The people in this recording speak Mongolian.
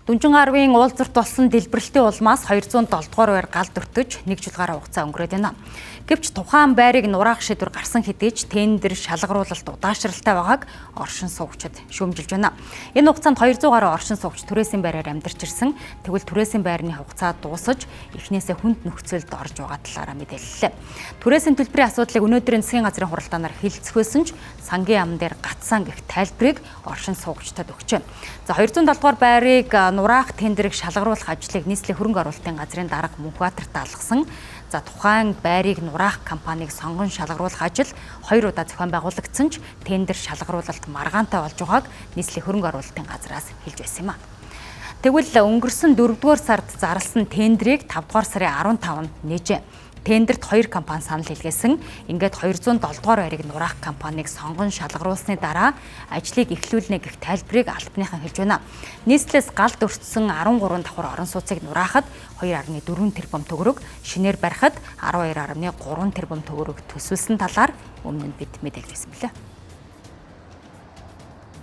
Дүнжин Арвын уулзалт болсон дэлбэрэлтийн улмаас 207 дугаар байр галд өртөж 1 жил гаруй хугацаа өнгөрөөд байна. Гэвч тухайн байрыг нураах шийдвэр гарсан хэдий ч тендер шалгаруулалт удаашралтай байгааг оршин суугчид шүүмжилж байна. Энэ хугацаанд 200 гаруй оршин суугч түрээсийн байраар амьдарч ирсэн. Тэгвэл түрээсийн байрны хугацаа дуусаж эхнээсээ хүнд нөхцөлд орж байгаа талаараа мэдээллээ. Түрээсийн төлбөрийн асуудлыг өнөөдрийн засгийн газрын хуралдаанаар хэлцэхөөсөн ч сангийн яам дээр гацсан гэх тайлбарыг оршин суугчдад өгчээ. За 207 дугаар байрыг нураах тендерийг шалгаруулах ажлыг нийслэлийн хөрөнгө оруулалтын газрын дарга Мөнхбаатарт алгасан. За тухайн байрыг нураах компанийг сонгон шалгаруулах ажил 2 удаа зохион байгуулагдсан ч тендер шалгаруулалт маргаантай болж байгааг нийслэлийн хөрөнгө оруулалтын газраас хэлж байсан юм а. Тэгвэл өнгөрсөн 4-р сард зарласан тендерийг 5-р сарын 15-нд нээжээ. Тендерт 2 компани санал хэлгээсэн. Ингээд 207 дугаар байрыг нураах компанийг сонгон шалгаруулсны дараа ажлыг эхлүүлнэ гэх тайлбарыг албаныхан хэлж байна. Нийслэлээс галд өртсөн 13 давхар орон сууцыг нураахад 2.4 тэрбум төгрөг, шинээр барихад 12.3 тэрбум төгрөг төсвөлсөн талаар өмнө нь бид мэдээлж байсан билээ.